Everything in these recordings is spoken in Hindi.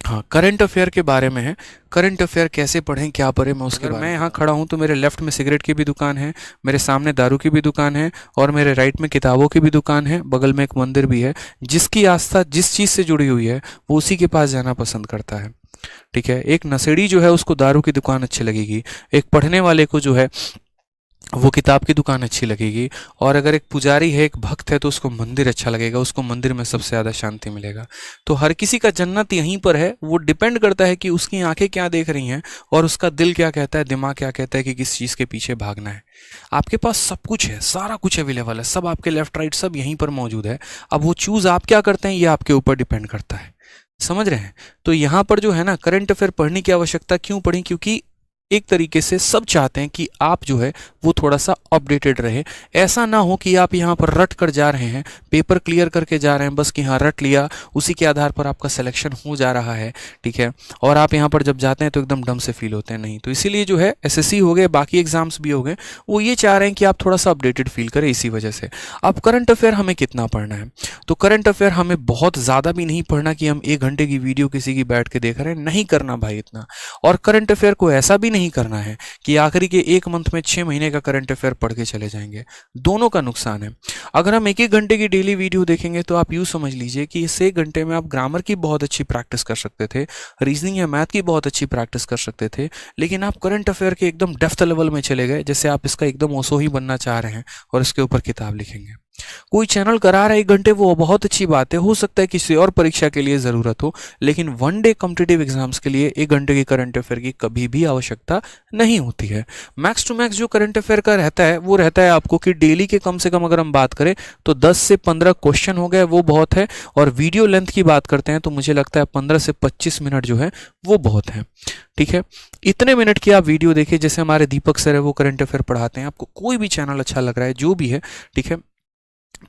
हाँ, करंट अफेयर के बारे में है। करंट अफेयर कैसे पढ़ें, क्या पढ़ें, मैं उसके बारे में। मैं यहाँ खड़ा हूँ तो मेरे लेफ्ट में सिगरेट की भी दुकान है, मेरे सामने दारू की भी दुकान है, और मेरे राइट में किताबों की भी दुकान है, बगल में एक मंदिर भी है। जिसकी आस्था जिस चीज़ से जुड़ी हुई है वो उसी के पास जाना पसंद करता है। ठीक है, एक नशेड़ी जो है उसको दारू की दुकान अच्छी लगेगी, एक पढ़ने वाले को जो है वो किताब की दुकान अच्छी लगेगी, और अगर एक पुजारी है, एक भक्त है, तो उसको मंदिर अच्छा लगेगा, उसको मंदिर में सबसे ज़्यादा शांति मिलेगा। तो हर किसी का जन्नत यहीं पर है। वो डिपेंड करता है कि उसकी आंखें क्या देख रही हैं और उसका दिल क्या कहता है, दिमाग क्या कहता है कि किस चीज़ के पीछे भागना है। आपके पास सब कुछ है, सारा कुछ अवेलेबल है, सब आपके लेफ्ट राइट सब यहीं पर मौजूद है। अब वो चूज़ आप क्या करते हैं ये आपके ऊपर डिपेंड करता है। समझ रहे हैं? तो यहाँ पर जो है ना, करंट अफेयर पढ़ने की आवश्यकता क्यों पड़ी? क्योंकि एक तरीके से सब चाहते हैं कि आप जो है वो थोड़ा सा अपडेटेड रहे। ऐसा ना हो कि आप यहाँ पर रट कर जा रहे हैं, पेपर क्लियर करके जा रहे हैं, बस कि हाँ रट लिया, उसी के आधार पर आपका सिलेक्शन हो जा रहा है। ठीक है, और आप यहाँ पर जब जाते हैं तो एकदम डम से फील होते हैं। नहीं, तो इसीलिए जो है एसएससी हो गए, बाकी एग्जाम्स भी हो गए, वो ये चाह रहे हैं कि आप थोड़ा सा अपडेटेड फील करें, इसी वजह से। अब करंट अफेयर हमें कितना पढ़ना है? तो करंट अफेयर हमें बहुत ज़्यादा भी नहीं पढ़ना कि हम 1 घंटे की वीडियो किसी की बैठ के देख रहे हैं, नहीं करना भाई इतना। और करंट अफेयर को ऐसा भी नहीं करना है कि आखिरी के 1 मंथ में 6 महीने का करंट अफेयर पढ़ के चले जाएंगे। दोनों का नुकसान है। अगर हम 1-1 घंटे की डेली वीडियो देखेंगे तो आप यूँ समझ लीजिए कि इस 1 घंटे में आप ग्रामर की बहुत अच्छी प्रैक्टिस कर सकते थे, रीजनिंग या मैथ की बहुत अच्छी प्रैक्टिस कर सकते थे, लेकिन आप करंट अफेयर के एकदम डेप्थ लेवल में चले गए, जैसे आप इसका एकदम ओसो ही बनना चाह रहे हैं और इसके ऊपर किताब लिखेंगे। कोई चैनल करा रहा है 1 घंटे, वो बहुत अच्छी बात है, हो सकता है किसी और परीक्षा के लिए ज़रूरत हो, लेकिन वन डे कॉम्पिटिटिव एग्जाम्स के लिए 1 घंटे की करंट अफेयर की कभी भी आवश्यकता नहीं होती है। मैक्स टू मैक्स जो करंट अफेयर का रहता है वो रहता है आपको कि डेली के कम से कम अगर हम बात करें तो 10 से 15 क्वेश्चन हो गए, वो बहुत है। और वीडियो लेंथ की बात करते हैं तो मुझे लगता है 15 से 25 मिनट जो है वो बहुत है। ठीक है, इतने मिनट की आप वीडियो देखिए, जैसे हमारे दीपक सर है वो करंट अफेयर पढ़ाते हैं, आपको कोई भी चैनल अच्छा लग रहा है जो भी है, ठीक है,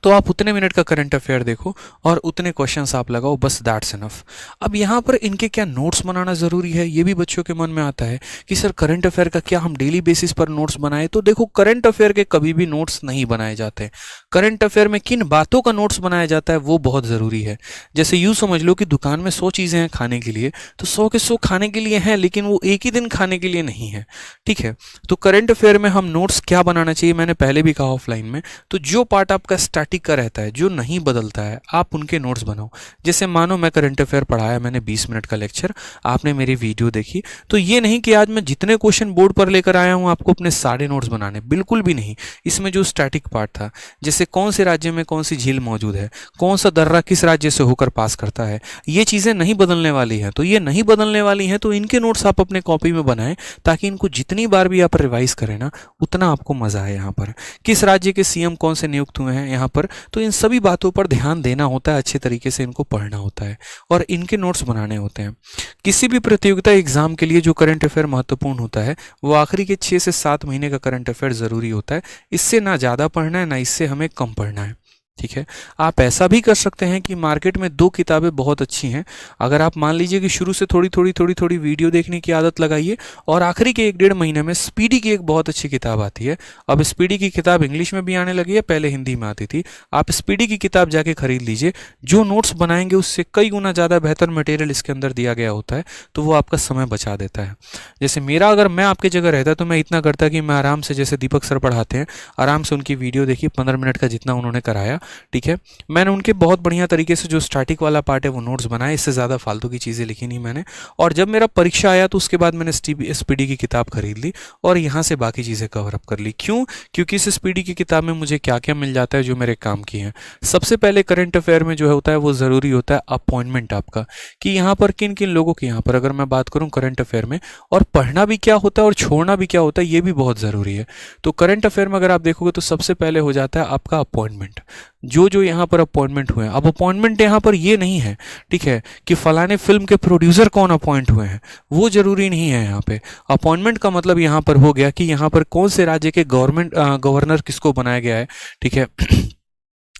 तो आप उतने मिनट का करंट अफेयर देखो और उतने क्वेश्चंस आप लगाओ, बस दैट्स इनफ। अब यहाँ पर इनके क्या नोट्स बनाना ज़रूरी है, ये भी बच्चों के मन में आता है कि सर करंट अफेयर का क्या हम डेली बेसिस पर नोट्स बनाए? तो देखो, करंट अफेयर के कभी भी नोट्स नहीं बनाए जाते। करंट अफेयर में किन बातों का नोट्स बनाया जाता है वो बहुत ज़रूरी है। जैसे यूँ समझ लो कि दुकान में 100 चीज़ें हैं खाने के लिए, तो 100 के 100 खाने के लिए हैं, लेकिन वो एक ही दिन खाने के लिए नहीं है। ठीक है, तो करंट अफेयर में हम नोट्स क्या बनाना चाहिए, मैंने पहले भी कहा ऑफलाइन में, तो जो पार्ट आपका स्टैटिक का रहता है, जो नहीं बदलता है, आप उनके नोट्स बनाओ। जैसे मानो मैं करंट अफेयर पढ़ाया, मैंने 20 मिनट का लेक्चर, आपने मेरी वीडियो देखी, तो ये नहीं कि आज मैं जितने क्वेश्चन बोर्ड पर लेकर आया हूं आपको अपने सारे नोट्स बनाने, बिल्कुल भी नहीं। इसमें जो स्टैटिक पार्ट था, जैसे कौन से राज्य में कौन सी झील मौजूद है, कौन सा दर्रा किस राज्य से होकर पास करता है, ये चीज़ें नहीं बदलने वाली हैं। तो ये नहीं बदलने वाली हैं तो इनके नोट्स आप अपने कॉपी में बनाएं, ताकि इनको जितनी बार भी आप रिवाइज करें ना, उतना आपको मजा आए। यहाँ पर किस राज्य के सीएम कौन से नियुक्त हुए हैं यहाँ पर, तो इन सभी बातों पर ध्यान देना होता है, अच्छे तरीके से इनको पढ़ना होता है और इनके नोट्स बनाने होते हैं। किसी भी प्रतियोगिता एग्जाम के लिए जो करंट अफेयर महत्वपूर्ण होता है वो आखिरी के 6 से 7 महीने का करंट अफेयर जरूरी होता है। इससे ना ज़्यादा पढ़ना है, ना इससे हमें कम पढ़ना है। ठीक है, आप ऐसा भी कर सकते हैं कि मार्केट में 2 किताबें बहुत अच्छी हैं, अगर आप मान लीजिए कि शुरू से थोड़ी थोड़ी वीडियो देखने की आदत लगाइए और आखिरी के 1-1.5 महीने में स्पीडी की एक बहुत अच्छी किताब आती है। अब स्पीडी की किताब इंग्लिश में भी आने लगी है, पहले हिंदी में आती थी। आप स्पीडी की किताब जाके खरीद लीजिए, जो नोट्स बनाएंगे उससे कई गुना ज़्यादा बेहतर मटेरियल इसके अंदर दिया गया होता है, तो वो आपका समय बचा देता है। जैसे मेरा, अगर मैं आपकी जगह रहता तो मैं इतना करता कि मैं आराम से, जैसे दीपक सर पढ़ाते हैं, आराम से उनकी वीडियो देखी 15 मिनट का जितना उन्होंने कराया। ठीक है, मैंने उनके बहुत बढ़िया तरीके से जो स्टैटिक वाला पार्ट है वो नोट्स बनाए, इससे ज़्यादा फालतू की चीज़ें लिखी नहीं मैंने। और जब मेरा परीक्षा आया तो उसके बाद मैंने स्पीडी की किताब खरीद ली और यहाँ से बाकी चीज़ें कवर अप कर ली। क्यों? क्योंकि इस स्पीडी की किताब में मुझे क्या क्या मिल जाता है जो मेरे काम की है। सबसे पहले करंट अफेयर में जो होता है वो ज़रूरी होता है अपॉइंटमेंट आपका, कि यहाँ पर किन किन लोगों की, यहाँ पर अगर मैं बात करूँ करंट अफेयर में, और पढ़ना भी क्या होता है और छोड़ना भी क्या होता है, ये भी बहुत ज़रूरी है। तो करंट अफेयर में अगर आप देखोगे तो सबसे पहले हो जाता है आपका अपॉइंटमेंट, जो यहाँ पर अपॉइंटमेंट हुए हैं। अब अपॉइंटमेंट यहाँ पर ये नहीं है, ठीक है, कि फलाने फिल्म के प्रोड्यूसर कौन अपॉइंट हुए हैं, वो जरूरी नहीं है। यहाँ पे अपॉइंटमेंट का मतलब यहाँ पर हो गया कि यहाँ पर कौन से राज्य के गवर्नर किसको बनाया गया है। ठीक है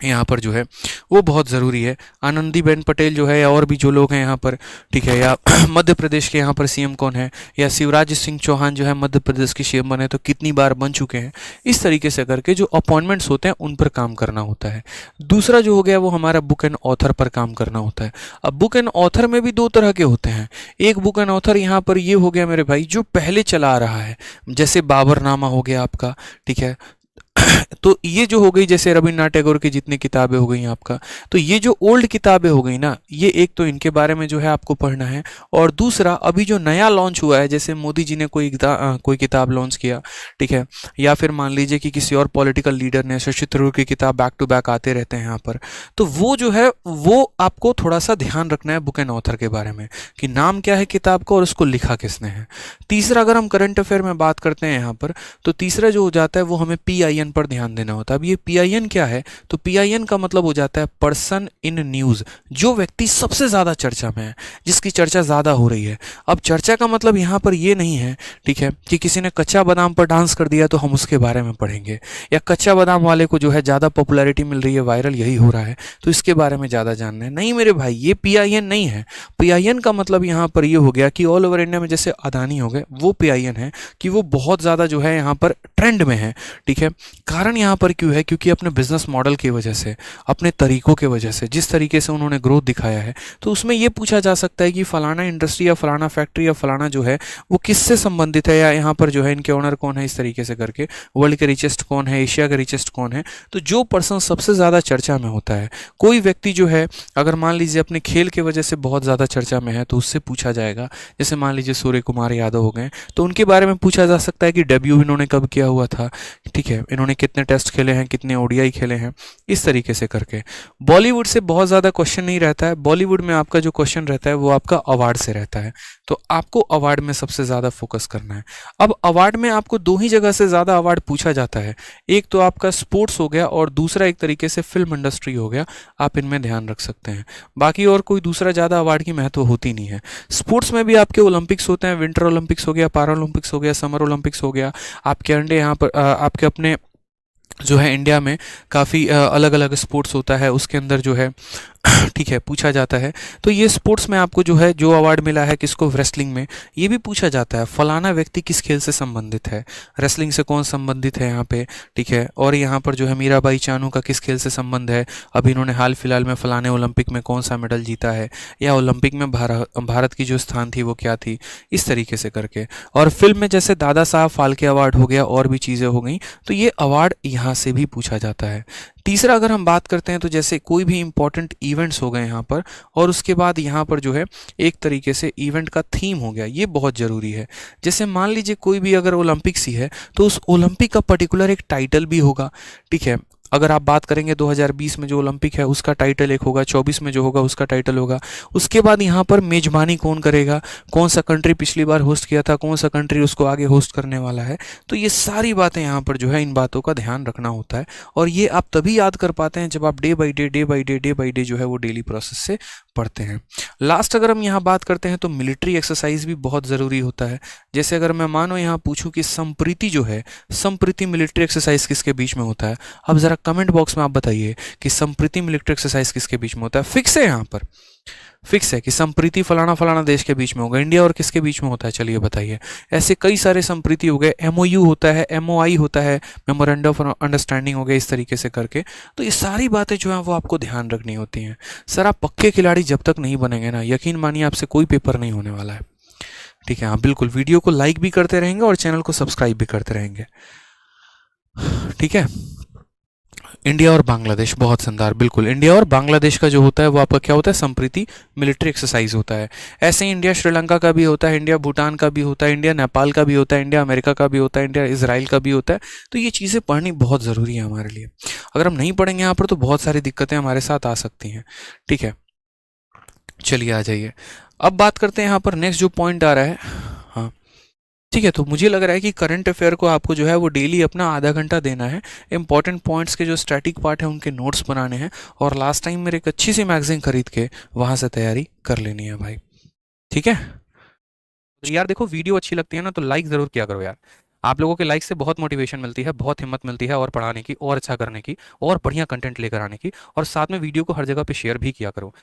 यहाँ पर जो है वो बहुत ज़रूरी है। आनंदीबेन पटेल जो है या और भी जो लोग हैं यहाँ पर, ठीक है, या मध्य प्रदेश के यहाँ पर सीएम कौन है, या शिवराज सिंह चौहान जो है मध्य प्रदेश के सीएम बने तो कितनी बार बन चुके हैं, इस तरीके से करके जो अपॉइंटमेंट्स होते हैं उन पर काम करना होता है। दूसरा जो हो गया वो हमारा बुक एंड ऑथर पर काम करना होता है। अब बुक एंड ऑथर में भी दो तरह के होते हैं। एक बुक एंड ऑथर यहाँ पर ये हो गया मेरे भाई जो पहले चला आ रहा है, जैसे बाबरनामा हो गया आपका, ठीक है, तो ये जो हो गई जैसे रविन्द्रनाथ टैगोर की जितनी किताबें हो गई आपका, तो ये जो ओल्ड किताबें हो गई ना, ये एक तो इनके बारे में जो है आपको पढ़ना है। और दूसरा अभी जो नया लॉन्च हुआ है, जैसे मोदी जी ने कोई किताब लॉन्च किया, ठीक है, या फिर मान लीजिए कि किसी और पॉलिटिकल लीडर ने, शशि थरूर की किताब बैक टू बैक आते रहते हैं यहाँ पर, तो वो जो है वो आपको थोड़ा सा ध्यान रखना है बुक एंड ऑथर के बारे में कि नाम क्या है किताब का और उसको लिखा किसने है। तीसरा अगर हम करंट अफेयर में बात करते हैं यहाँ पर, तो तीसरा जो हो जाता है वो हमें PIN पर ध्यान देना होता है। अब ये PIN क्या है, तो PIN का मतलब हो जाता है पर्सन इन न्यूज़, जो व्यक्ति सबसे ज़्यादा चर्चा में है, जिसकी चर्चा ज़्यादा हो रही है। अब चर्चा का मतलब यहाँ पर ये नहीं है, ठीक है, कि किसी ने कच्चा बादाम पर डांस कर दिया तो हम उसके बारे में पढ़ेंगे, या कच्चा बादाम वाले को जो है ज़्यादा पॉपुलैरिटी मिल रही है, वायरल यही हो रहा है तो इसके बारे में ज़्यादा जानना है। नहीं मेरे भाई, ये PIN नहीं है। PIN का मतलब यहाँ पर ये हो गया कि ऑल ओवर इंडिया में जैसे अदानी हो गए, वो PIN है कि वो बहुत ज़्यादा जो है यहाँ पर ट्रेंड में है, ठीक है। कारण यहाँ पर क्यों है, क्योंकि अपने बिजनेस मॉडल की वजह से, अपने तरीकों के वजह से, जिस तरीके से उन्होंने ग्रोथ दिखाया है, तो उसमें ये पूछा जा सकता है कि फलाना इंडस्ट्री या फलाना फैक्ट्री या फलाना जो है वो किससे संबंधित है, या यहाँ पर जो है इनके ओनर कौन है, इस तरीके से करके वर्ल्ड के रिचेस्ट कौन है, एशिया का रिचेस्ट कौन है। तो जो पर्सन सबसे ज़्यादा चर्चा में होता है, कोई व्यक्ति जो है अगर मान लीजिए अपने खेल की वजह से बहुत ज़्यादा चर्चा में है तो उससे पूछा जाएगा। जैसे मान लीजिए सूर्य कुमार यादव हो गए, तो उनके बारे में पूछा जा सकता है कि डेब्यू इन्होंने कब किया हुआ था, ठीक है, इन्होंने कितने टेस्ट खेले हैं, कितने ODI खेले हैं, इस तरीके से करके। बॉलीवुड से बहुत ज़्यादा क्वेश्चन नहीं रहता है। बॉलीवुड में आपका जो क्वेश्चन रहता है वो आपका अवार्ड से रहता है, तो आपको अवार्ड में सबसे ज़्यादा फोकस करना है। अब अवार्ड में आपको दो ही जगह से ज़्यादा अवार्ड पूछा जाता है, एक तो आपका स्पोर्ट्स हो गया और दूसरा एक तरीके से फिल्म इंडस्ट्री हो गया। आप इनमें ध्यान रख सकते हैं, बाकी और कोई दूसरा ज़्यादा अवार्ड की महत्व होती नहीं है। स्पोर्ट्स में भी आपके ओलंपिक्स होते हैं, विंटर ओलंपिक्स हो गया, पैरा ओलंपिक्स हो गया, समर ओलंपिक्स हो गया। आपके अंडे यहाँ पर आपके अपने जो है इंडिया में काफ़ी अलग अलग स्पोर्ट्स होता है, उसके अंदर जो है ठीक है पूछा जाता है। तो ये स्पोर्ट्स में आपको जो है जो अवार्ड मिला है किसको, रेसलिंग में, ये भी पूछा जाता है फलाना व्यक्ति किस खेल से संबंधित है, रेसलिंग से कौन संबंधित है यहाँ पे, ठीक है। और यहाँ पर जो है मीराबाई चानू का किस खेल से संबंध है, अभी इन्होंने हाल फिलहाल में फलाने ओलंपिक में कौन सा मेडल जीता है, या ओलंपिक में भारत की जो स्थान थी वो क्या थी, इस तरीके से करके। और फिल्म में जैसे दादा साहब फाल्के अवार्ड हो गया, और भी चीज़ें हो गई, तो ये अवार्ड यहाँ से भी पूछा जाता है। तीसरा अगर हम बात करते हैं तो जैसे कोई भी इंपॉर्टेंट इवेंट्स हो गए यहाँ पर, और उसके बाद यहाँ पर जो है एक तरीके से इवेंट का थीम हो गया, ये बहुत ज़रूरी है। जैसे मान लीजिए कोई भी अगर ओलंपिक्स ही है तो उस ओलंपिक का पर्टिकुलर एक टाइटल भी होगा, ठीक है। अगर आप बात करेंगे 2020 में जो ओलंपिक है उसका टाइटल एक होगा, 24 में जो होगा उसका टाइटल होगा। उसके बाद यहाँ पर मेजबानी कौन करेगा, कौन सा कंट्री पिछली बार होस्ट किया था, कौन सा कंट्री उसको आगे होस्ट करने वाला है। तो ये सारी बातें यहाँ पर जो है इन बातों का ध्यान रखना होता है, और ये आप तभी याद कर पाते हैं जब आप डे बाई डे जो है वो डेली प्रोसेस से पढ़ते हैं। लास्ट अगर हम यहाँ बात करते हैं तो मिलिट्री एक्सरसाइज भी बहुत ज़रूरी होता है। जैसे अगर मैं मानो यहाँ पूछूं कि संप्रीति जो है, संप्रीति मिलिट्री एक्सरसाइज किसके बीच में होता है, अब ज़रा कमेंट बॉक्स में आप बताइए कि संप्रीति मिलिट्री एक्सरसाइज किसके बीच में होता है। फिक्स है, यहाँ पर फिक्स है कि संप्रीति फलाना फलाना देश के बीच में होगा। इंडिया और किसके बीच में होता है, चलिए बताइए। ऐसे कई सारे संप्रीति हो गए, MOU होता है, MOI होता है, मेमोरेंडम ऑफ अंडरस्टैंडिंग हो गया, इस तरीके से करके। तो ये सारी बातें जो हैं वो आपको ध्यान रखनी होती हैं। सर आप पक्के खिलाड़ी जब तक नहीं बनेंगे ना, यकीन मानिए आपसे कोई पेपर नहीं होने वाला है, ठीक है। हाँ बिल्कुल, वीडियो को लाइक भी करते रहेंगे और चैनल को सब्सक्राइब भी करते रहेंगे, ठीक है। इंडिया और बांग्लादेश, बहुत शानदार, बिल्कुल। इंडिया और बांग्लादेश का जो होता है वो आपका क्या होता है, संप्रीति मिलिट्री एक्सरसाइज होता है। ऐसे ही इंडिया श्रीलंका का भी होता है, इंडिया भूटान का भी होता है, इंडिया नेपाल का भी होता है, इंडिया अमेरिका का भी होता है, इंडिया इजराइल का भी होता है। तो ये चीज़ें पढ़नी बहुत ज़रूरी है हमारे लिए। अगर हम नहीं पढ़ेंगे यहाँ पर तो बहुत सारी दिक्कतें हमारे साथ आ सकती हैं, ठीक है। चलिए आ जाइए, अब बात करते हैं यहाँ पर नेक्स्ट जो पॉइंट आ रहा है। हाँ ठीक है, तो मुझे लग रहा है कि करंट अफेयर को आपको जो है वो डेली अपना आधा घंटा देना है। इंपॉर्टेंट पॉइंट्स के जो स्टैटिक पार्ट है उनके नोट्स बनाने हैं, और लास्ट टाइम मेरे एक अच्छी सी मैगजीन खरीद के वहाँ से तैयारी कर लेनी है भाई, ठीक है। तो यार देखो, वीडियो अच्छी लगती है ना तो लाइक ज़रूर किया करो यार। आप लोगों के लाइक से बहुत मोटिवेशन मिलती है, बहुत हिम्मत मिलती है और पढ़ाने की और अच्छा करने की और बढ़िया कंटेंट लेकर आने की। और साथ में वीडियो को हर जगह पे शेयर भी किया करो।